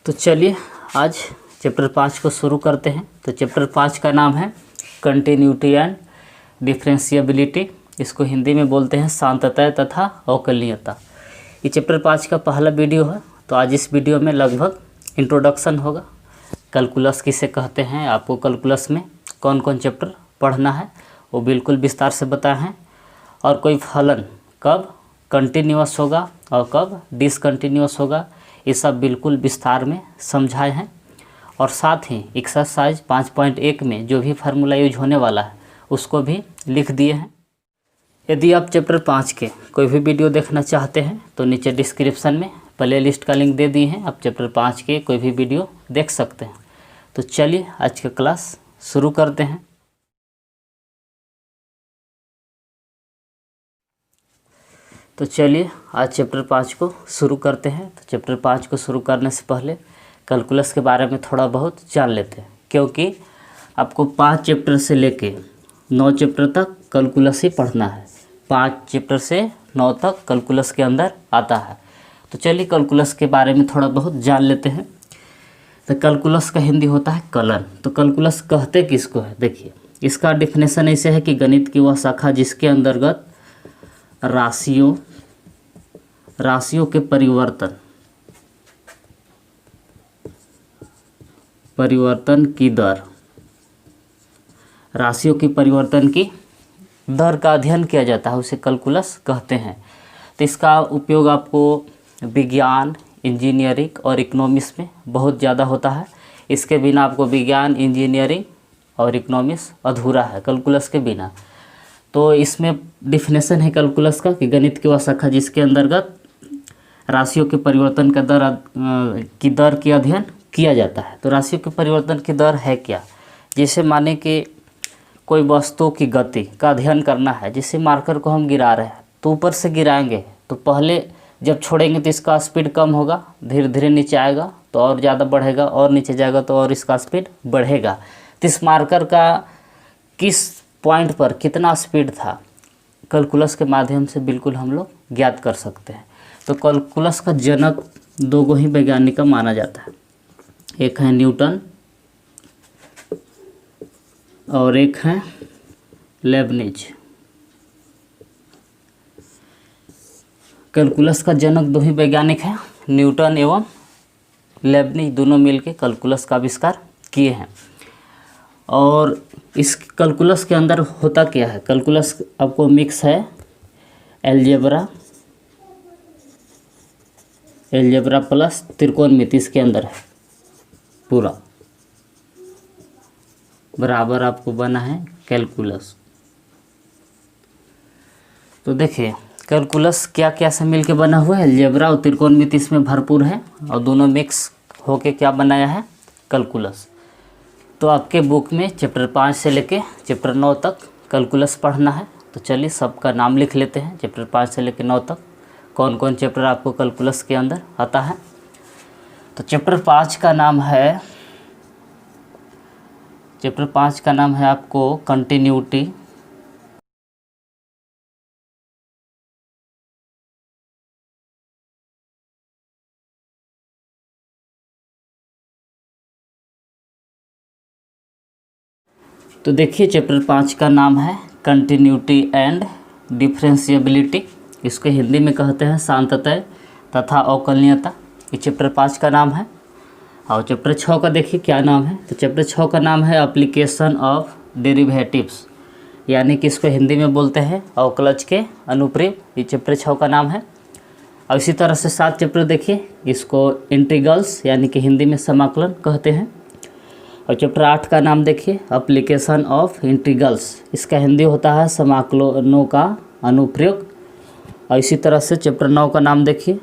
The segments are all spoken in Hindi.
तो चलिए आज चैप्टर 5 को शुरू करते हैं। तो चैप्टर 5 का नाम है कंटिन्यूटी एंड डिफरेंशिएबिलिटी। इसको हिंदी में बोलते हैं सांतत्य तथा अवकलनीयता। ये चैप्टर 5 का पहला वीडियो है। तो आज इस वीडियो में लगभग इंट्रोडक्शन होगा, कैलकुलस किसे कहते हैं, आपको कैलकुलस में कौन कौन चैप्टर पढ़ना है वो बिल्कुल विस्तार से बताए हैं, और कोई फलन कब कंटिन्यूअस होगा और कब डिसकंटिन्यूअस होगा ये सब बिल्कुल विस्तार में समझाए हैं। और साथ ही एक्सरसाइज 5.1 में जो भी फार्मूला यूज होने वाला है उसको भी लिख दिए हैं। यदि आप चैप्टर 5 के कोई भी वीडियो देखना चाहते हैं तो नीचे डिस्क्रिप्शन में प्ले लिस्ट का लिंक दे दिए हैं, आप चैप्टर 5 के कोई भी वीडियो देख सकते हैं। तो चलिए आज का क्लास शुरू करते हैं। तो चलिए आज चैप्टर 5 को शुरू करते हैं। तो चैप्टर 5 को शुरू करने से पहले कैलकुलस के बारे में थोड़ा बहुत जान लेते हैं, क्योंकि आपको 5 चैप्टर से लेके 9 चैप्टर तक कैलकुलस ही पढ़ना है। 5 चैप्टर से 9 तक कैलकुलस के अंदर आता है। तो चलिए कैलकुलस के बारे में थोड़ा बहुत जान लेते हैं। तो कैलकुलस का हिंदी होता है कलन। तो कैलकुलस कहते किसको है, देखिए इसका डिफिनेशन ऐसे है कि गणित की वह शाखा जिसके अंतर्गत राशियों के परिवर्तन की दर, राशियों की परिवर्तन की दर का अध्ययन किया जाता है, उसे कैलकुलस कहते हैं। तो इसका उपयोग आपको विज्ञान, इंजीनियरिंग और इकोनॉमिक्स में बहुत ज़्यादा होता है। इसके बिना आपको विज्ञान, इंजीनियरिंग और इकोनॉमिक्स अधूरा है कैलकुलस के बिना। तो इसमें डिफिनेशन है कैलकुलस का कि गणित की वह शाखा जिसके अंतर्गत राशियों के परिवर्तन का दर की अध्ययन किया जाता है। तो राशियों के परिवर्तन की दर है क्या, जैसे माने कि कोई वस्तु की गति का अध्ययन करना है। जैसे मार्कर को हम गिरा रहे हैं तो ऊपर से गिराएंगे तो पहले जब छोड़ेंगे तो इसका स्पीड कम होगा, धीरे धीरे नीचे आएगा तो और ज़्यादा बढ़ेगा, और नीचे जाएगा तो और इसका स्पीड बढ़ेगा। तो इस मार्कर का किस पॉइंट पर कितना स्पीड था कैलकुलस के माध्यम से बिल्कुल हम लोग ज्ञात कर सकते हैं। तो कैलकुलस का जनक 2 ही वैज्ञानिक का माना जाता है, एक है न्यूटन और एक है लेबनिज। कैलकुलस का जनक 2 ही वैज्ञानिक हैं, न्यूटन एवं लेबनिज, दोनों मिलकर कैलकुलस का आविष्कार किए हैं। और इस कैलकुलस के अंदर होता क्या है, कैलकुलस आपको मिक्स है एलजेब्रा प्लस त्रिकोणमिति इसके अंदर है, पूरा बराबर आपको बना है कैलकुलस। तो देखिए कैलकुलस क्या क्या से मिलके बना हुआ है, एलजेब्रा और त्रिकोणमिति इसमें भरपूर है, और दोनों मिक्स होके क्या बनाया है कैलकुलस। तो आपके बुक में चैप्टर 5 से लेके चैप्टर 9 तक कैलकुलस पढ़ना है। तो चलिए सबका नाम लिख लेते हैं, चैप्टर 5 से लेके 9 तक कौन कौन चैप्टर आपको कैलकुलस के अंदर आता है। तो चैप्टर 5 का नाम है आपको कंटिन्यूटी तो देखिए चैप्टर 5 का नाम है कंटिन्यूटी एंड डिफरेंशिएबिलिटी। इसको हिंदी में कहते हैं सांतत्य तथा अवकलनीयता। ये चैप्टर 5 का नाम है। और चैप्टर 6 का देखिए क्या नाम है। तो चैप्टर 6 का नाम है एप्लीकेशन ऑफ डेरिवेटिव्स, यानी कि इसको हिंदी में बोलते हैं अवकलज के अनुप्रयोग। ये चैप्टर 6 का नाम है। और इसी तरह से 7 चैप्टर देखिए, इसको इंटीग्रल्स यानी कि हिंदी में समाकलन कहते हैं। और चैप्टर 8 का नाम देखिए एप्लीकेशन ऑफ इंटीग्रल्स, इसका हिंदी होता है समाकलनों का अनुप्रयोग। और इसी तरह से चैप्टर 9 का नाम देखिए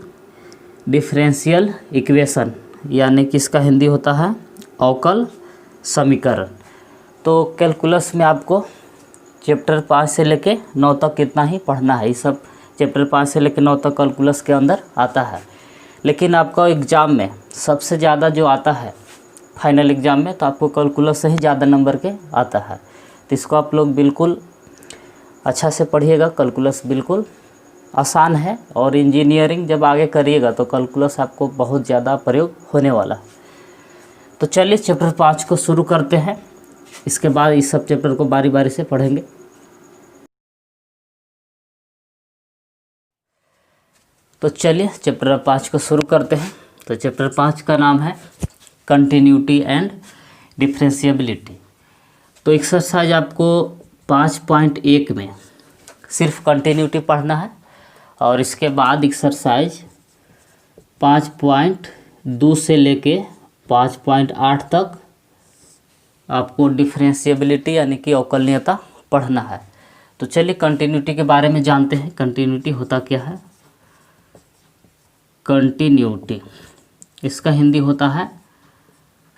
डिफरेंशियल इक्वेशन, यानी कि इसका हिंदी होता है अवकल समीकरण। तो कैलकुलस में आपको चैप्टर 5 से लेके 9 तक कितना ही पढ़ना है। ये सब चैप्टर 5 से लेके 9 तक कैलकुलस के अंदर आता है। लेकिन आपका एग्ज़ाम में सबसे ज़्यादा जो आता है फाइनल एग्ज़ाम में, तो आपको कैलकुलस से ही ज़्यादा नंबर के आता है। तो इसको आप लोग बिल्कुल अच्छा से पढ़िएगा, कैलकुलस बिल्कुल आसान है और इंजीनियरिंग जब आगे करिएगा तो कैलकुलस आपको बहुत ज़्यादा प्रयोग होने वाला है। तो चलिए चैप्टर 5 को शुरू करते हैं, इसके बाद इस सब चैप्टर को बारी बारी से पढ़ेंगे। तो चलिए चैप्टर 5 को शुरू करते हैं। तो चैप्टर 5 का नाम है कंटिन्यूटी एंड डिफरेंशिएबिलिटी। तो एक्सरसाइज आपको 5.1 में सिर्फ कंटिन्यूटी पढ़ना है और इसके बाद एक्सरसाइज 5.2 से लेके 5.8 तक आपको डिफरेंशिएबिलिटी यानी कि अवकलनीयता पढ़ना है। तो चलिए कंटिन्यूटी के बारे में जानते हैं। कंटिन्यूटी होता क्या है? कंटिन्यूटी इसका हिंदी होता है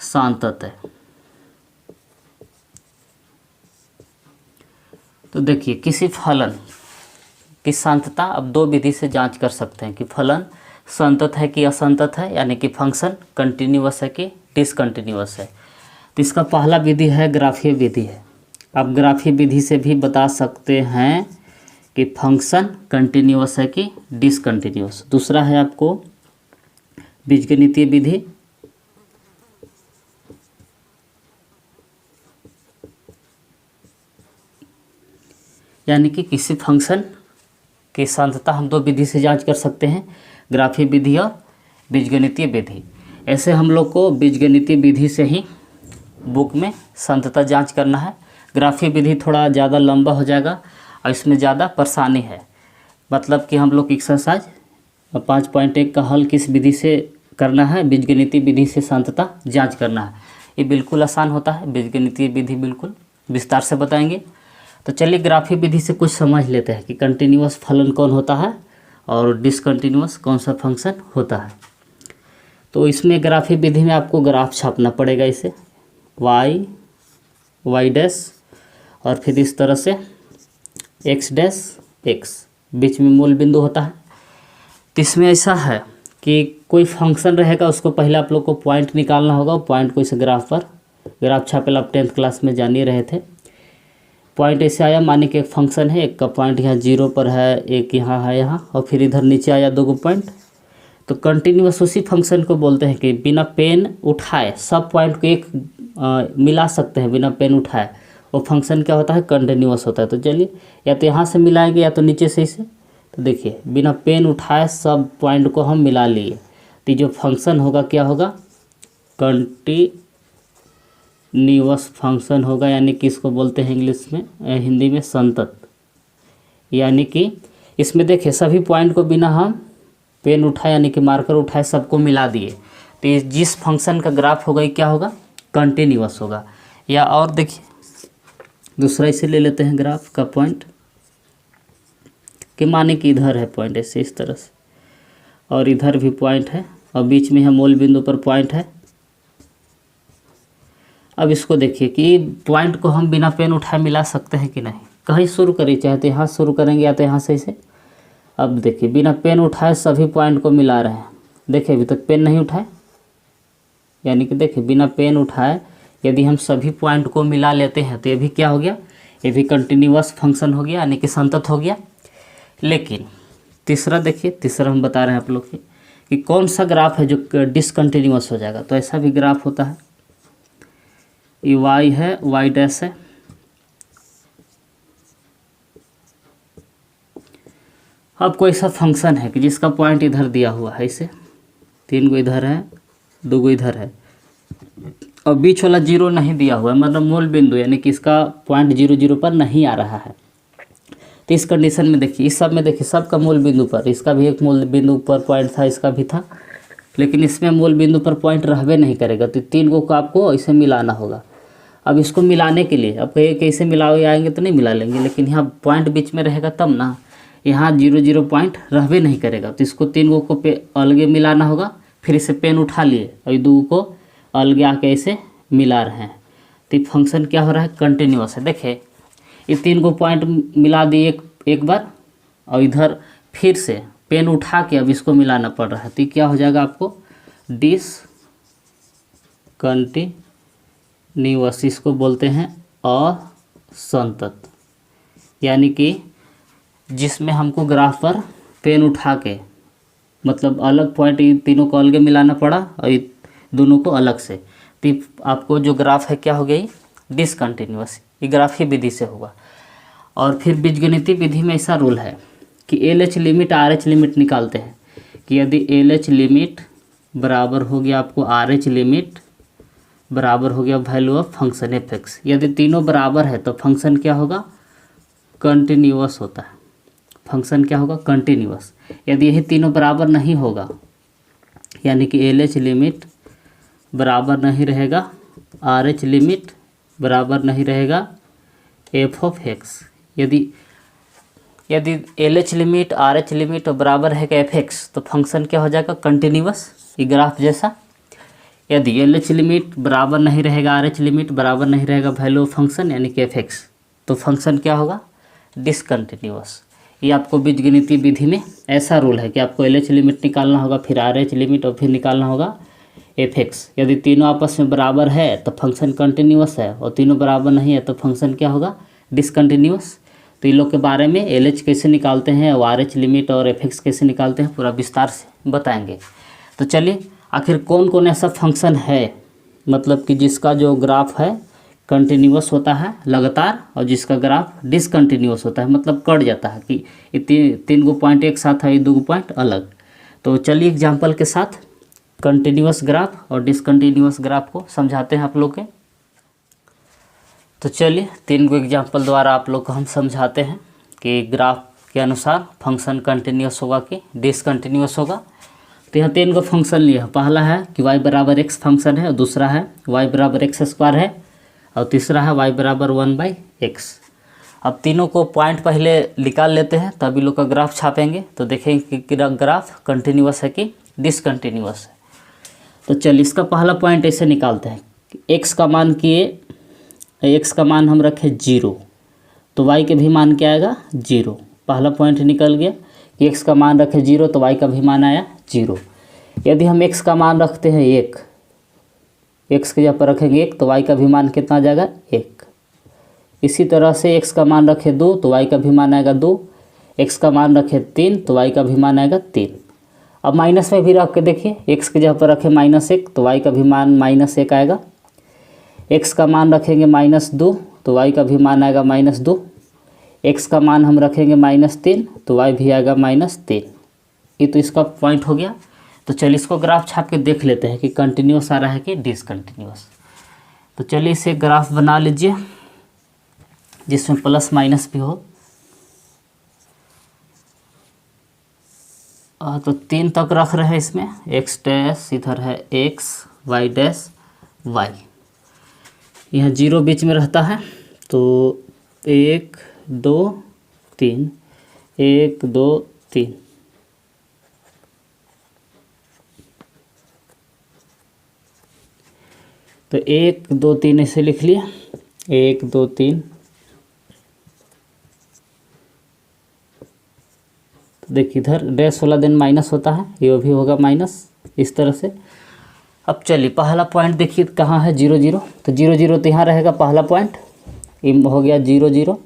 सातत्य। तो देखिए किसी फलन की संततता अब दो विधि से जांच कर सकते हैं कि फलन संतत है कि असंतत है, यानी कि फंक्शन कंटिन्यूअस है कि डिसकंटिन्यूअस है। तो इसका पहला विधि है ग्राफीय विधि है। आप ग्राफीय विधि से भी बता सकते हैं कि फंक्शन कंटिन्यूअस है कि डिसकंटिन्यूअस। दूसरा है आपको बीजगणितीय विधि। यानी कि किसी फंक्शन की संततता हम दो विधि से जांच कर सकते हैं, ग्राफीय विधि और बीजगणितीय विधि। ऐसे हम लोग को बीजगणितीय विधि से ही बुक में संततता जांच करना है। ग्राफीय विधि थोड़ा ज़्यादा लंबा हो जाएगा और इसमें ज़्यादा परेशानी है। मतलब कि हम लोग एक्सरसाइज 5.1 का हल किस विधि से करना है? बीजगणितीय विधि से संततता जांच करना है। ये बिल्कुल आसान होता है, बीजगणितीय विधि बिल्कुल विस्तार से बताएंगे। तो चलिए ग्राफीय विधि से कुछ समझ लेते हैं कि कंटिन्यूअस फलन कौन होता है और डिसकंटिन्यूअस कौन सा फंक्शन होता है। तो इसमें ग्राफीय विधि में आपको ग्राफ छापना पड़ेगा, इसे y डैश और फिर इस तरह से x डैश x, बीच में मूल बिंदु होता है। तो इसमें ऐसा है कि कोई फंक्शन रहेगा, उसको पहले आप लोग को पॉइंट निकालना होगा। पॉइंट को इस ग्राफ पर, ग्राफ छापेला आप 10th क्लास में जान ही रहे थे। पॉइंट ऐसे आया, माने कि एक फंक्शन है, एक का पॉइंट यहाँ 0 पर है, एक यहाँ है यहाँ, और फिर इधर नीचे आया 2 पॉइंट। तो कंटिन्यूअस उसी फंक्शन को बोलते हैं कि बिना पेन उठाए सब पॉइंट को एक मिला सकते हैं बिना पेन उठाए। वो फंक्शन क्या होता है? कंटिन्यूअस होता है। तो चलिए या तो यहाँ से मिलाएंगे या तो नीचे से इसे। तो देखिए बिना पेन उठाए सब पॉइंट को हम मिला लिए, तो जो फंक्शन होगा क्या होगा? कंटिन्यूअस फंक्शन होगा, यानी कि इसको बोलते हैं इंग्लिश में, हिंदी में संतत। यानी कि इसमें देखिए सभी पॉइंट को बिना हम पेन उठाए यानी कि मार्कर उठाए सबको मिला दिए, तो जिस फंक्शन का ग्राफ होगा ये क्या होगा? कंटिन्यूअस होगा। या और देखिए दूसरा इसे ले लेते हैं ग्राफ का पॉइंट कि माने कि इधर है पॉइंट ऐसे इस तरह से, और इधर भी पॉइंट है और बीच में है मूल बिंदु पर पॉइंट है। अब इसको देखिए कि पॉइंट को हम बिना पेन उठाए मिला सकते हैं कि नहीं। कहीं शुरू करिए, चाहे तो यहाँ शुरू करेंगे या तो यहाँ से इसे। अब देखिए बिना पेन उठाए सभी पॉइंट को मिला रहे हैं। देखिए अभी तक पेन नहीं उठाए, यानी कि देखिए बिना पेन उठाए यदि हम सभी पॉइंट को मिला लेते हैं तो ये भी क्या हो गया? ये भी कंटिन्यूअस फंक्शन हो गया, यानी कि संतत हो गया। लेकिन तीसरा देखिए, तीसरा हम बता रहे हैं आप लोग कि कौन सा ग्राफ है जो डिसकंटिन्यूअस हो जाएगा। तो ऐसा भी ग्राफ होता है, ये y है, y डैश है, अब कोई सा फंक्शन है कि जिसका पॉइंट इधर दिया हुआ है, इसे 3 गो इधर है, 2 गो इधर है, और बीच वाला 0 नहीं दिया हुआ है, मतलब मूल बिंदु, यानी कि इसका पॉइंट 0 0 पर नहीं आ रहा है। तो इस कंडीशन में देखिए, इस सब में देखिए सबका मूल बिंदु पर, इसका भी एक मूल बिंदु पर पॉइंट था, इसका भी था, लेकिन इसमें मूल बिंदु पर पॉइंट रहबे नहीं करेगा। तो 3 गो को आपको इसे मिलाना होगा। अब इसको मिलाने के लिए अब कहीं कैसे मिलाओ आएंगे तो नहीं मिला लेंगे, लेकिन यहाँ पॉइंट बीच में रहेगा तब ना, यहाँ 0 0 पॉइंट रहबे नहीं करेगा। तो इसको 3 गो को पे अलगे मिलाना होगा। फिर इसे पेन उठा लिए और 2 को अलगे आके इसे मिला रहे हैं, तो फंक्शन क्या हो रहा है? कंटिन्यूअस है। देखिए ये 3 गो पॉइंट मिला दिए एक बार, और इधर फिर से पेन उठा के अब इसको मिलाना पड़ रहा है, तो क्या हो जाएगा आपको? डिसकंटिन्यूअस, इसको बोलते हैं असंतत। यानी कि जिसमें हमको ग्राफ पर पेन उठा के, मतलब अलग पॉइंट, ये तीनों को अलग मिलाना पड़ा और ये दोनों को अलग से, तो आपको जो ग्राफ है क्या हो गया, डिसकंटिन्यूअस। ये ग्राफ ही विधि से होगा। और फिर बीजगणितीय विधि में ऐसा रूल है कि LH लिमिट RH लिमिट निकालते हैं कि यदि LH लिमिट बराबर हो गया आपको RH लिमिट बराबर हो गया वैल्यू ऑफ फंक्शन fx, यदि तीनों बराबर है तो फंक्शन क्या होगा, कंटिन्यूअस होता है। फंक्शन क्या होगा, कंटिन्यूअस। यदि यही तीनों बराबर नहीं होगा, यानी कि LH लिमिट बराबर नहीं रहेगा RH लिमिट बराबर नहीं रहेगा f ऑफ x, यदि LH लिमिट RH लिमिट बराबर है कि fx, तो फंक्शन क्या हो जाएगा, कंटिन्यूअस, ये ग्राफ जैसा। यदि LH लिमिट बराबर नहीं रहेगा RH लिमिट बराबर नहीं रहेगा वैल्यू ऑफ फंक्शन यानी कि fx, तो फंक्शन क्या होगा, डिसकंटिन्यूअस। ये आपको बीजगणितीय विधि में ऐसा रूल है कि आपको LH लिमिट निकालना होगा, फिर RH लिमिट और फिर निकालना होगा fx। यदि तीनों आपस में बराबर है तो फंक्शन कंटिन्यूअस है, और तीनों बराबर नहीं है तो फंक्शन क्या होगा, डिसकंटिन्यूअस। तो इन लोग के बारे में LH कैसे निकालते हैं और RH लिमिट और fx कैसे निकालते हैं पूरा विस्तार से बताएंगे। तो चलिए, आखिर कौन कौन ऐसा फंक्शन है, मतलब कि जिसका जो ग्राफ है कंटिन्यूअस होता है लगातार, और जिसका ग्राफ डिसकंटिन्यूअस होता है, मतलब कट जाता है कि ये तीन गो पॉइंट एक साथ है, ये दो गो पॉइंट अलग। तो चलिए एग्जाम्पल के साथ कंटिन्यूअस ग्राफ और डिसकंटिन्यूअस ग्राफ को समझाते हैं आप लोग के। तो चलिए 3 गो एग्जाम्पल द्वारा आप लोग को हम समझाते हैं कि ग्राफ के अनुसार फंक्शन कंटिन्यूअस होगा कि डिसकंटिन्यूअस होगा। तो यहाँ 3 गो फंक्शन लिया, पहला है कि y बराबर x फंक्शन है, और दूसरा है y बराबर x स्क्वायर है, और तीसरा है y बराबर 1/x। अब तीनों को पॉइंट पहले निकाल लेते हैं, तभी लोग का ग्राफ छापेंगे तो देखेंगे कि ग्राफ कंटिन्यूअस है कि डिसकंटिन्यूअस है। तो चलिए इसका पहला पॉइंट ऐसे निकालते हैं कि x का मान x का मान हम रखे 0, तो y के भी मान क्या आएगा, 0। पहला पॉइंट निकल गया कि x का मान रखे 0 तो y का भी मान आया 0। यदि हम x का मान रखते हैं 1, x के जगह पर रखेंगे 1 तो y का भी मान कितना आ जाएगा, 1। इसी तरह से x का मान रखे 2 तो y का भी मान आएगा 2, x का मान रखे 3 तो y का भी मान आएगा 3। अब माइनस में भी रख के देखिए, x के जगह पर रखें -1 तो y का भी मान -1 आएगा। x का मान रखेंगे -2 तो y का भी मान आएगा -2। x का मान हम रखेंगे -3 तो y भी आएगा -3। ये तो इसका पॉइंट हो गया। तो चलिए इसको ग्राफ छाप के देख लेते हैं कि कंटिन्यूअस आ रहा है कि डिसकंटिन्यूअस। तो चलिए इसे ग्राफ बना लीजिए जिसमें प्लस माइनस भी हो। तो 3 तक रख रहे हैं इसमें, x डैश इधर है x, y डैश y, यहाँ 0 बीच में रहता है। तो 1 2 3, 1 2 3, तो 1 2 3 ऐसे लिख लिया, 1 2 3। तो देखिए इधर डैश वाला दिन माइनस होता है, ये भी होगा माइनस, इस तरह से। अब चलिए पहला पॉइंट देखिए कहाँ है, 0 0, तो 0 0 तो यहाँ रहेगा पहला पॉइंट, ये हो गया 0 0।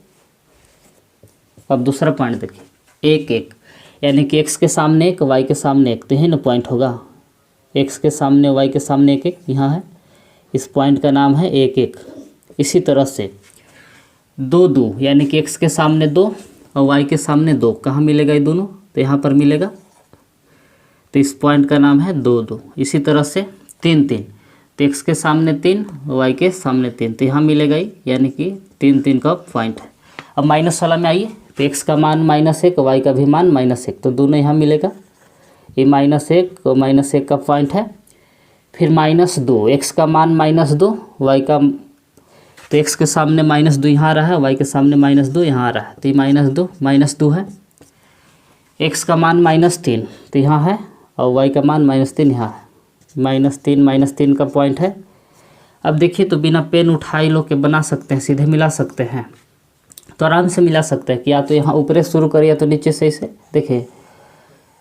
अब दूसरा पॉइंट देखिए 1 1, यानी कि x के सामने 1 y के सामने 1, तो यही ना पॉइंट होगा, x के सामने y के सामने 1 1 यहाँ है, इस पॉइंट का नाम है 1 1। इसी तरह से 2 2, यानी कि x के सामने 2 और y के सामने 2, कहाँ मिलेगा ये दोनों, तो यहाँ पर मिलेगा, तो इस पॉइंट का नाम है 2 2। इसी तरह से 3 3, तो x के सामने 3 y के सामने 3, तो यहाँ मिलेगा ही, यानी कि 3 3 का पॉइंट है। अब माइनस वाला में आइए, तो x का मान -1 y का भी मान -1, तो दोनों यहाँ मिलेगा, ये -1 और -1 का पॉइंट है। फिर -2, x का मान -2 y का, तो x के सामने -2 यहाँ आ रहा है, y के सामने -2 यहाँ आ रहा है, तो ये -2 है। x का मान -3 तो यहाँ है, और y का मान -3 यहाँ है, -3 का पॉइंट है। अब देखिए तो बिना पेन उठाए लोग के बना सकते हैं, सीधे मिला सकते हैं, तो आराम से मिला सकते हैं कि या तो यहाँ ऊपर शुरू करिए या तो नीचे से इसे देखिए,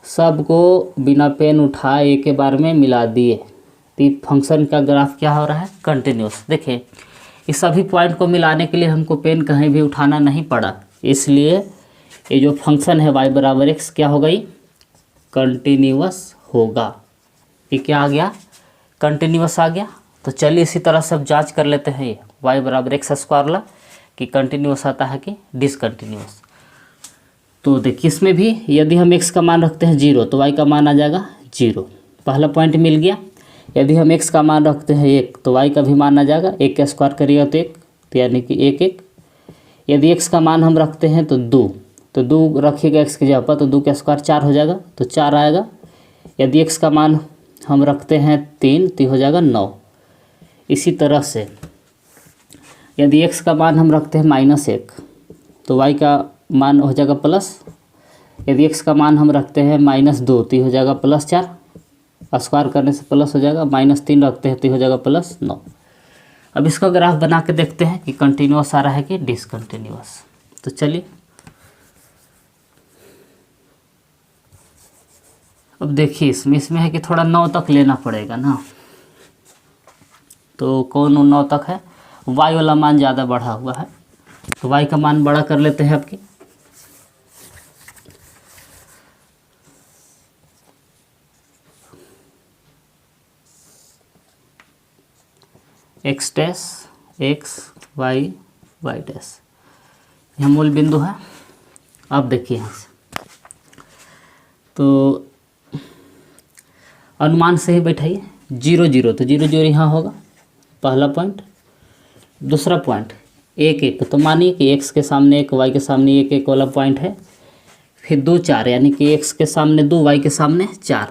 सबको बिना पेन उठाए एक बार में मिला दिए, तो फंक्शन का ग्राफ क्या हो रहा है, कंटिन्यूअस। देखिए इस सभी पॉइंट को मिलाने के लिए हमको पेन कहीं भी उठाना नहीं पड़ा, इसलिए ये जो फंक्शन है y बराबर x क्या होगा, ये कंटिन्यूअस होगा। ये क्या आ गया, कंटिन्यूअस आ गया। तो चलिए इसी तरह से अब जांच कर लेते हैं ये y बराबर एक्स स्क्वायर वाला कि कंटिन्यूअस आता है कि डिसकंटिन्यूअस। तो देखिए इसमें भी यदि हम x का मान रखते हैं 0 तो y का मान आ जाएगा 0, पहला पॉइंट मिल गया। यदि हम x का मान रखते हैं 1 तो y का भी मान आ जाएगा, 1 का स्क्वायर करिएगा तो 1, तो यानी कि 1 1। यदि x का मान हम रखते हैं तो 2, तो 2 रखिएगा x की जगह पर, तो 2 का स्क्वायर 4 हो जाएगा, तो 4 आएगा। यदि x का मान हम रखते हैं 3 तो हो जाएगा 9। इसी तरह से यदि x का मान हम रखते हैं -1 तो y का मान हो जाएगा प्लस। यदि x का मान हम रखते हैं -2 तो हो जाएगा +4, स्क्वायर करने से प्लस हो जाएगा। -3 रखते हैं तो हो जाएगा +9। अब इसका ग्राफ बना के देखते हैं कि कंटिन्यूअस आ रहा है कि डिसकंटिन्यूअस। तो चलिए अब देखिए इसमें है कि थोड़ा 9 तक लेना पड़ेगा ना। तो कौन 9 तक है, y वाला मान ज़्यादा बढ़ा हुआ है, तो y का मान बड़ा कर लेते हैं आपकी। x dash x y y dash यह मूल बिंदु है। अब देखिए यहाँ से तो अनुमान से ही बैठाइए 0 0, तो 0 0 यहाँ होगा पहला पॉइंट। दूसरा पॉइंट 1 1, तो मानिए कि x के सामने 1 y के सामने 1 1 वाला पॉइंट है। फिर 2 4, यानी कि x के सामने 2 y के सामने 4,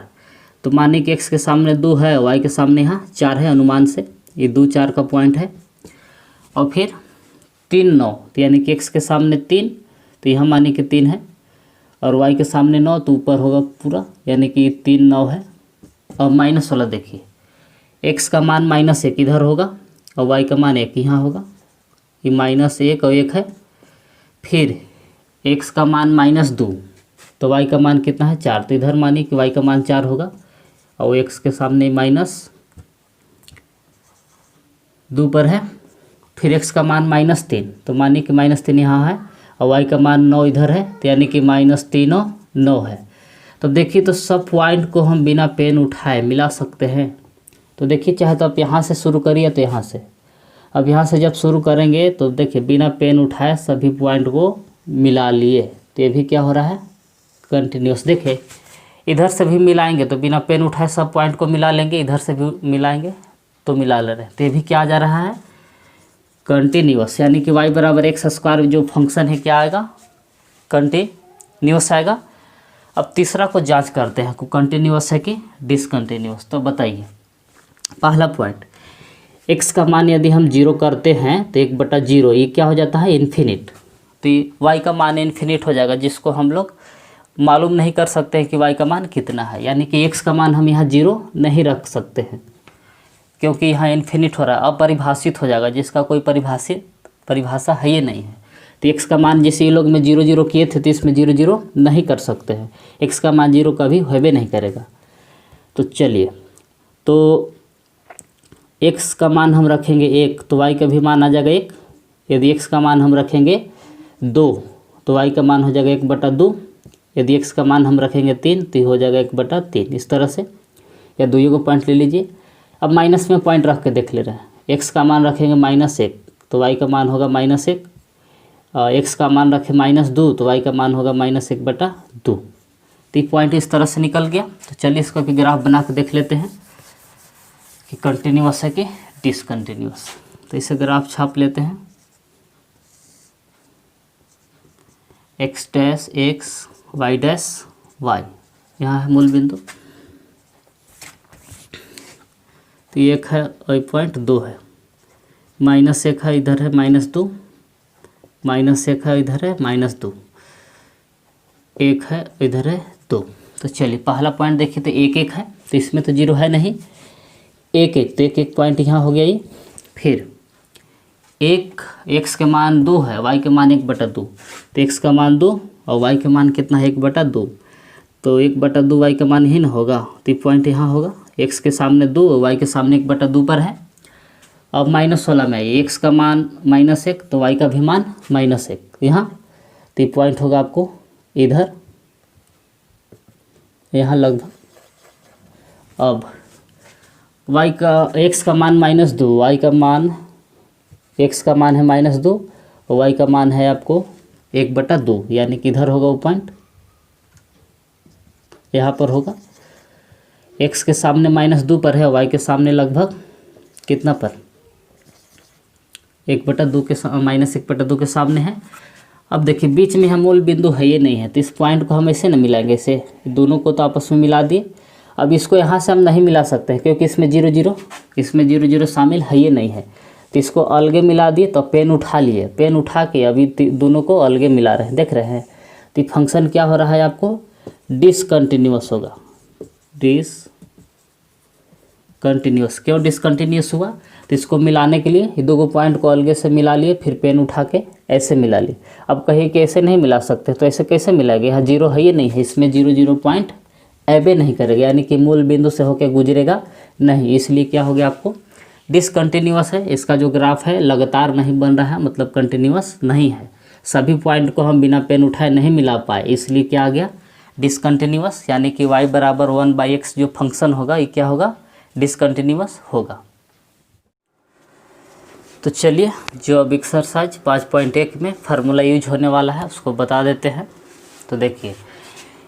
तो मानिए कि x के सामने 2 है, y के सामने यहाँ 4 है, अनुमान से ये 2 4 का पॉइंट है। और फिर 3 9, तो यानी कि x के सामने 3, तो यहाँ मानिए कि 3 है, और y के सामने 9 तो ऊपर होगा पूरा, यानी कि 3 9 है। और माइनस वाला देखिए, x का मान -1 इधर होगा और y का मान 1 यहाँ होगा, ये -1 और 1 है। फिर x का मान -2 तो y का मान कितना है 4, तो इधर मानिए कि y का मान 4 होगा, और x के सामने -2 पर है। फिर x का मान -3, तो मानिए कि -3 यहाँ है, और y का मान 9 इधर है, तो यानी कि -3 और 9 है। तो देखिए तो सब पॉइंट को हम बिना पेन उठाए मिला सकते हैं। तो देखिए चाहे तो आप यहाँ से शुरू करिए तो यहाँ से, अब यहाँ से जब शुरू करेंगे तो देखिए बिना पेन उठाए सभी पॉइंट को मिला लिए, तो ये भी क्या हो रहा है कंटिन्यूअस। देखिए इधर से भी मिलाएंगे तो बिना पेन उठाए सब पॉइंट को मिला लेंगे, इधर से भी मिलाएंगे तो मिला ले रहे हैं, तो ये भी क्या आ जा रहा है कंटिन्यूअस। यानी कि y बराबर एक्स स्क्वायर जो फंक्शन है क्या आएगा कंटिन्यूअस आएगा। अब तीसरा को जांच करते हैं कंटिन्यूअस है कि डिसकंटिन्यूअस। तो बताइए पहला पॉइंट, x का मान यदि हम 0 करते हैं तो 1/0 ये क्या हो जाता है इन्फिनिट, तो y का मान इन्फिनिट हो जाएगा, जिसको हम लोग मालूम नहीं कर सकते हैं कि y का मान कितना है। यानी कि x का मान हम यहाँ 0 नहीं रख सकते हैं, क्योंकि यहाँ इन्फिनिट हो रहा है, अपरिभाषित हो जाएगा, जिसका कोई परिभाषा है ये नहीं है। तो x का मान जैसे ये लोग में 0 0 किए थे, तो इसमें 0 0 नहीं कर सकते हैं, x का मान 0 कभी होबे नहीं करेगा। तो चलिए तो x का मान हम रखेंगे 1 तो y का भी मान आ जाएगा 1। यदि x का मान हम रखेंगे 2 तो y का मान हो जाएगा 1/2। यदि x का मान हम रखेंगे 3 तो हो जाएगा 1/3। इस तरह से या दोनों को पॉइंट ले लीजिए। अब माइनस में पॉइंट रख के देख ले रहे हैं, x का मान रखेंगे -1 तो y का मान होगा -1, और x का मान रखें -2 तो y का मान होगा -1/2। तो ये पॉइंट इस तरह से निकल गया। तो चलिए इसका भी ग्राफ बना के देख लेते हैं कि कंटिन्यूअस है कि डिसकंटिन्यूअस। तो इसे ग्राफ छाप लेते हैं, x dash x y dash y, यहाँ है मूल बिंदु। तो 1 है और पॉइंट 2 है, -1 है इधर है -2, -1 है इधर है -2, 1 है इधर है 2। तो चलिए पहला पॉइंट देखिए तो 1 1 है, तो इसमें तो 0 है नहीं, 1 1 तो 1 1 पॉइंट यहाँ हो गया ये। फिर 1 x के मान 2 है, y के मान 1/2, तो x का मान 2 और y के मान कितना है 1/2, तो 1/2 y का मान ही ना होगा, तो पॉइंट यहाँ होगा। x के सामने 2 और y के सामने 1/2 पर है। अब माइनस वाला में x का मान -1 तो y का भी मान -1 यहाँ, तो पॉइंट होगा आपको इधर यहाँ लगभग। अब y का x का मान -2, y का मान x का मान है -2 और y का मान है आपको 1/2, यानी कि इधर होगा वो पॉइंट, यहाँ पर होगा। x के सामने -2 पर है, y के सामने लगभग कितना पर, 1/2 के -1/2 के सामने है। अब देखिए बीच में हम मूल बिंदु है ये नहीं है, तो इस पॉइंट को हम ऐसे ना मिलाएंगे, ऐसे दोनों को तो आपस में मिला दिए। अब इसको यहाँ से हम नहीं मिला सकते हैं क्योंकि इसमें 0 0, इसमें 0 0 शामिल है ये नहीं है, तो इसको अलगे मिला दिए। तो पेन उठा लिए, पेन उठा के अभी दोनों को अलगे मिला रहे हैं, देख रहे हैं। तो फंक्शन क्या हो रहा है आपको, डिसकंटिन्यूअस होगा। डिसकंटिन्यूअस, क्यों डिसकंटिन्यूअस हुआ, तो इसको मिलाने के लिए ये दो पॉइंट को अलगे से मिला लिए, फिर पेन उठा के ऐसे मिला लिए। अब कहीं कि ऐसे नहीं मिला सकते, तो ऐसे कैसे मिलाएंगे, यहाँ 0 है ये नहीं है, इसमें 0 0 पॉइंट एबे नहीं करेगा, यानी कि मूल बिंदु से होकर गुजरेगा नहीं, इसलिए क्या हो गया आपको डिसकंटिन्यूअस है। इसका जो ग्राफ है लगातार नहीं बन रहा है, मतलब कंटिन्यूअस नहीं है। सभी पॉइंट को हम बिना पेन उठाए नहीं मिला पाए, इसलिए क्या आ गया डिसकंटिन्यूअस, यानी कि y बराबर 1/x जो फंक्शन होगा ये क्या होगा, डिसकंटिन्यूअस होगा। तो चलिए जो अब एक्सरसाइज 5.1 में फार्मूला यूज होने वाला है उसको बता देते हैं। तो देखिए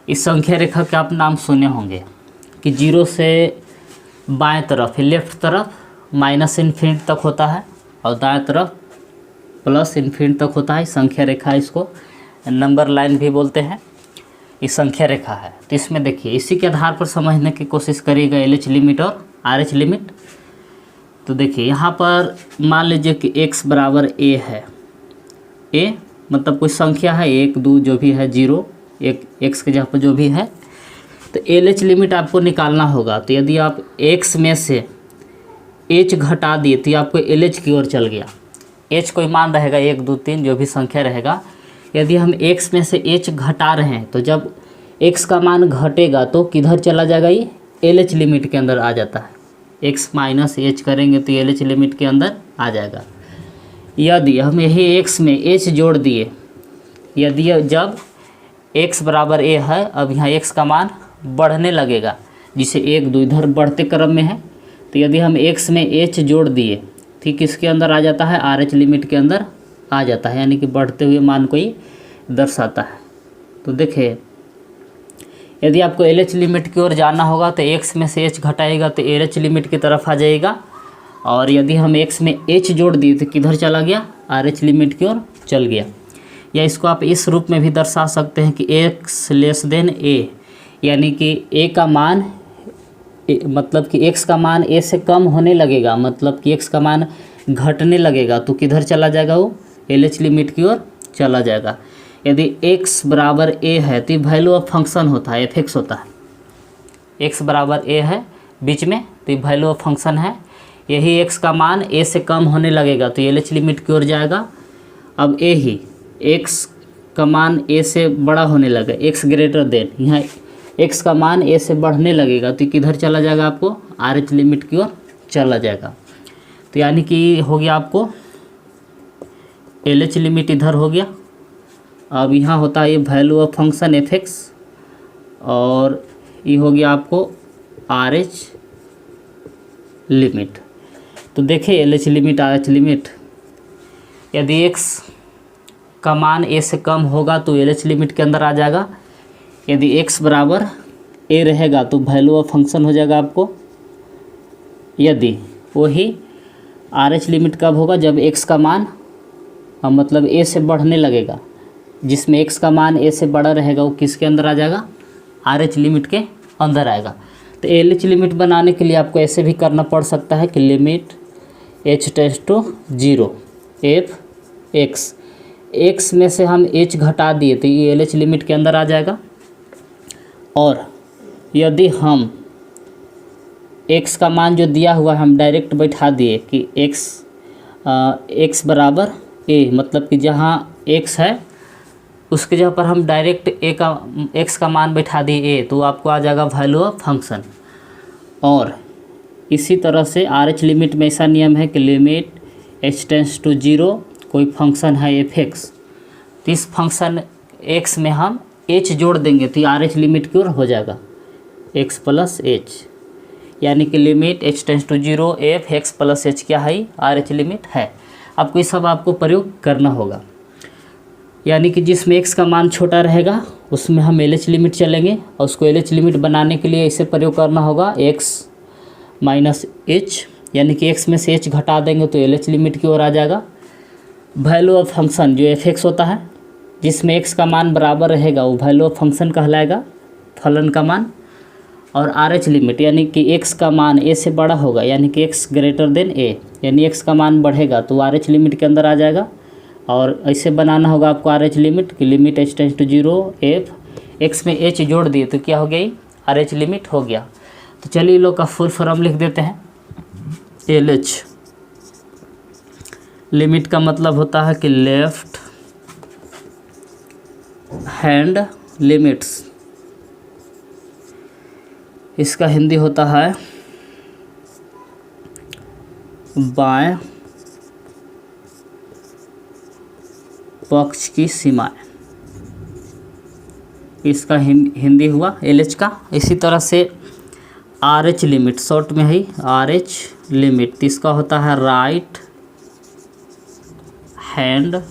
इस संख्या रेखा के आप नाम सुने होंगे कि 0 से बाएं तरफ लेफ्ट तरफ -∞ तक होता है और दाएं तरफ +∞ तक होता है। संख्या रेखा, इसको नंबर लाइन भी बोलते हैं, ये संख्या रेखा है। तो इसमें देखिए इसी के आधार पर समझने की कोशिश करिएगा LH लिमिट और RH लिमिट। तो देखिए यहाँ पर मान लीजिए कि x बराबर a है, a मतलब कोई संख्या है 1 2 जो भी है 0 1 x के जहाँ पर जो भी है, तो LH लिमिट आपको निकालना होगा। तो यदि आप x में से h घटा दिए तो आपको LH की ओर चल गया, h कोई मान रहेगा 1 2 3 जो भी संख्या रहेगा। यदि हम x में से h घटा रहे हैं तो जब x का मान घटेगा तो किधर चला जाएगा, ये LH लिमिट के अंदर आ जाता है। x माइनस h करेंगे तो LH लिमिट के अंदर आ जाएगा। यदि हम यही x में h जोड़ दिए, यदि जब x बराबर a है, अब यहाँ x का मान बढ़ने लगेगा, जिसे 1 2 इधर बढ़ते क्रम में है, तो यदि हम x में h जोड़ दिए ठीक इसके अंदर आ जाता है, RH लिमिट के अंदर आ जाता है, यानी कि बढ़ते हुए मान को ही दर्शाता है। तो देखिए यदि आपको LH लिमिट की ओर जाना होगा तो x में से h घटाएगा तो LH लिमिट की तरफ आ जाएगा, और यदि हम x में h जोड़ दिए तो किधर चला गया, RH लिमिट की ओर चल गया। या इसको आप इस रूप में भी दर्शा सकते हैं कि x लेस देन a, यानी कि a का मान मतलब कि x का मान a से कम होने लगेगा, मतलब कि x का मान घटने लगेगा तो किधर चला जाएगा, वो LH लिमिट की ओर चला जाएगा। यदि x बराबर a है तो वैल्यू ऑफ फंक्शन होता है, f(x) होता है। x बराबर a है बीच में तो वैल्यू ऑफ फंक्शन है। यही x का मान a से कम होने लगेगा तो LH लिमिट की ओर जाएगा। अब a ही x का मान a से बड़ा होने लगा, x ग्रेटर देन, यहाँ x का मान a से बढ़ने लगेगा तो किधर चला जाएगा, आपको RH लिमिट की ओर चला जाएगा। तो यानी कि हो गया आपको LH लिमिट इधर हो गया। अब यहाँ होता है ये वैल्यू ऑफ फंक्शन f(x) और ये हो गया आपको RH लिमिट। तो देखिए LH लिमिट RH लिमिट, यदि x का मान a से कम होगा तो LH लिमिट के अंदर आ जाएगा। यदि x बराबर a रहेगा तो वैल्यू ऑफ फंक्शन हो जाएगा आपको। यदि वही RH लिमिट कब होगा, जब x का मान मतलब a से बढ़ने लगेगा, जिसमें x का मान a से बड़ा रहेगा वो किसके अंदर आ जाएगा, RH लिमिट के अंदर आएगा। तो LH लिमिट बनाने के लिए आपको ऐसे भी करना पड़ सकता है कि limit h tends to 0 f(x), x में से हम h घटा दिए तो ये LH लिमिट के अंदर आ जाएगा। और यदि हम x का मान जो दिया हुआ है हम डायरेक्ट बैठा दिए कि x बराबर a, मतलब कि जहाँ x है उसके जगह पर हम डायरेक्ट x का मान बैठा दिए a, तो आपको आ जाएगा वैल्यू ऑफ फंक्शन। और इसी तरह से RH लिमिट में ऐसा नियम है कि लिमिट h टेंड्स टू 0, कोई फंक्शन है f(x), तो इस फंक्शन x में हम एच जोड़ देंगे तो ये आर एच लिमिट की ओर हो जाएगा, एक्स प्लस एच, यानी कि limit H tends to 0 F X plus H क्या है, आर एच लिमिट है। आपको ये सब आपको प्रयोग करना होगा, यानी कि जिसमें एक्स का मान छोटा रहेगा उसमें हम एल एच लिमिट चलेंगे, और उसको एल एच लिमिट बनाने के लिए इसे प्रयोग करना होगा एक्स माइनस एच, यानी कि एक्स में से एच घटा देंगे तो एल एच लिमिट की ओर आ जाएगा। वैल्यू ऑफ फंक्शन जो एफ एक्स होता है, जिसमें एक्स का मान बराबर रहेगा वो वैल्यू ऑफ फंक्शन कहलाएगा, फलन का मान। और आर एच लिमिट यानी कि एक्स का मान ए से बड़ा होगा, यानी कि एक्स ग्रेटर देन ए, यानी एक्स का मान बढ़ेगा तो आर एच लिमिट के अंदर आ जाएगा। और ऐसे बनाना होगा आपको आर एच लिमिट की limit H tends to 0 F X में एच जोड़ दिए तो क्या हो गई, आर एच लिमिट हो गया। तो चलिए लोग का फुल फॉर्म लिख देते हैं। एल एच लिमिट का मतलब होता है कि लेफ्ट हैंड लिमिट्स, इसका हिंदी होता है बाएं पक्ष की सीमाएं, इसका हिंदी हुआ एल एच का। इसी तरह से आर एच लिमिट शॉर्ट में है आर एच लिमिट, इसका होता है राइट हैंड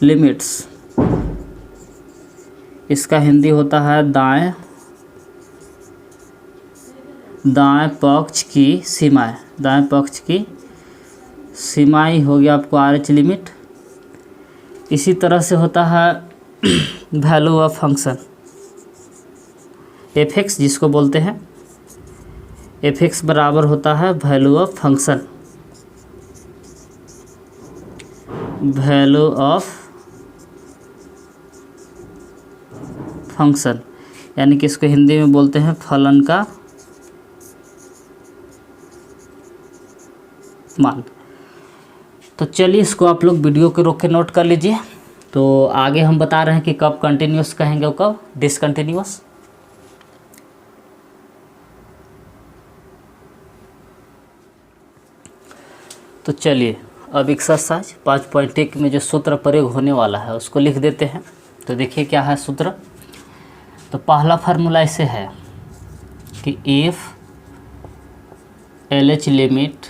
लिमिट्स, इसका हिंदी होता है दाएं पक्ष की सीमाएं, दाएं पक्ष की सीमाएं हो गया आपको आर एच लिमिट। इसी तरह से होता है value of function F x, जिसको बोलते हैं एफ एक्स बराबर होता है value of function, value of function, यानी कि इसको हिंदी में बोलते हैं फलन का मान। तो चलिए इसको आप लोग वीडियो के रोक के नोट कर लीजिए। तो आगे हम बता रहे हैं कि कब कंटिन्यूस कहेंगे और कब डिसकंटिन्यूस। तो चलिए अब एक्सरसाइज 5.1 में जो सूत्र प्रयोग होने वाला है उसको लिख देते हैं। तो देखिए क्या है सूत्र। तो पहला फार्मूला ऐसे है कि इफ एल एच लिमिट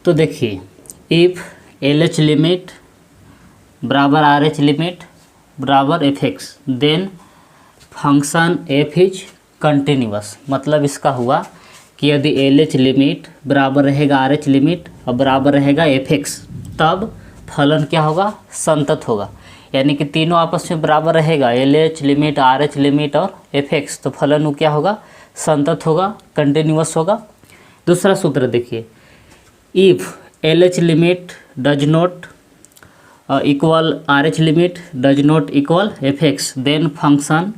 तो देखिए इफ़ एल एच लिमिट बराबर आर एच लिमिट बराबर F X then function F is continuous. मतलब इसका हुआ कि यदि एल एच लिमिट बराबर रहेगा आर एच लिमिट और बराबर रहेगा एफ एक्स, तब फलन क्या होगा, संतत होगा। यानी कि तीनों आपस में बराबर रहेगा, L H limit are H limit और एफ एक्स, तो फलन वो क्या होगा, संतत होगा, कंटिन्यूस होगा। दूसरा सूत्र देखिए, if L H limit does not equal R H limit does not equal F X then function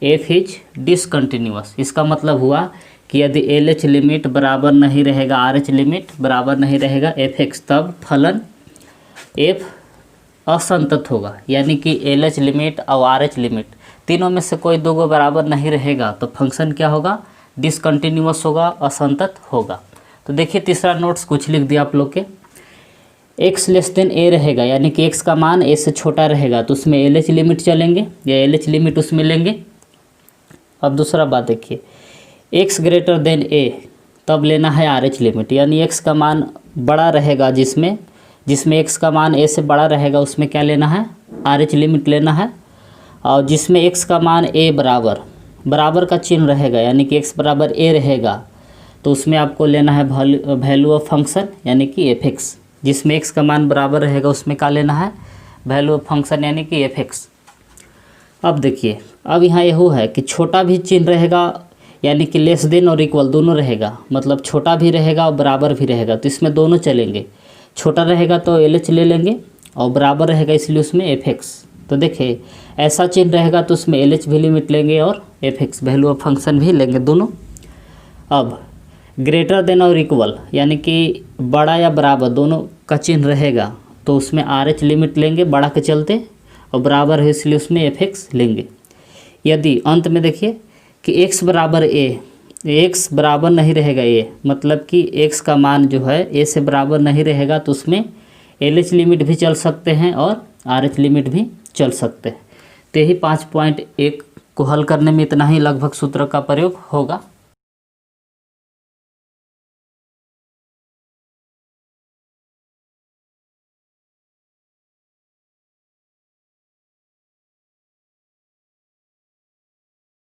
F is discontinuous. इसका मतलब हुआ कि यदि एल एच लिमिट बराबर नहीं रहेगा आर एच लिमिट बराबर नहीं रहेगा एफ एक्स, तब फलन एफ असंतत होगा। यानी कि एल एच लिमिट और आर एच लिमिट तीनों में से कोई दो बराबर नहीं रहेगा तो फंक्शन क्या होगा, डिसकंटिन्यूस होगा, असंतत होगा। तो देखिए तीसरा नोट्स कुछ लिख दिया आप लोग के। एक्स लेस देन ए रहेगा, यानी कि एक्स का मान ए से छोटा रहेगा तो उसमें एल एच लिमिट चलेंगे या एल एच लिमिट उसमें लेंगे। अब दूसरा बात देखिए, एक्स ग्रेटर देन ए तब लेना है आर एच लिमिट, यानी एक्स का मान बड़ा रहेगा जिसमें एक्स का मान ए से बड़ा रहेगा उसमें क्या लेना है, आर एच लिमिट लेना है। और जिसमें एक्स का मान ए बराबर का चिन्ह रहेगा, यानी कि एक्स बराबर ए रहेगा, तो उसमें आपको लेना है वैल्यू ऑफ फंक्शन यानी कि एफ एक्स। जिसमें एक्स का मान बराबर रहेगा उसमें क्या लेना है, वैल्यू ऑफ फंक्शन यानी कि एफ एक्स। अब देखिए, अब यहाँ यह है कि छोटा भी चिन्ह रहेगा, यानी कि लेस देन और इक्वल दोनों रहेगा, मतलब छोटा भी रहेगा और बराबर भी रहेगा, तो इसमें दोनों चलेंगे। छोटा रहेगा तो एल एच ले लेंगे और बराबर रहेगा इसलिए उसमें एफ एक्स। तो देखिए ऐसा चिन्ह रहेगा तो उसमें एल एच भी लिमिट लेंगे और F x value of function भी लेंगे दोनों। अब ग्रेटर देन और इक्वल यानी कि बड़ा या बराबर दोनों का चिन्ह रहेगा तो उसमें आर एच लिमिट लेंगे बड़ा के चलते, और बराबर है इसलिए उसमें एफ एक्स लेंगे। यदि अंत में देखिए कि x बराबर a, x बराबर नहीं रहेगा a, मतलब कि x का मान जो है a से बराबर नहीं रहेगा तो उसमें LH लिमिट भी चल सकते हैं और RH लिमिट भी चल सकते हैं। तो यही 5.1 को हल करने में इतना ही लगभग सूत्र का प्रयोग होगा।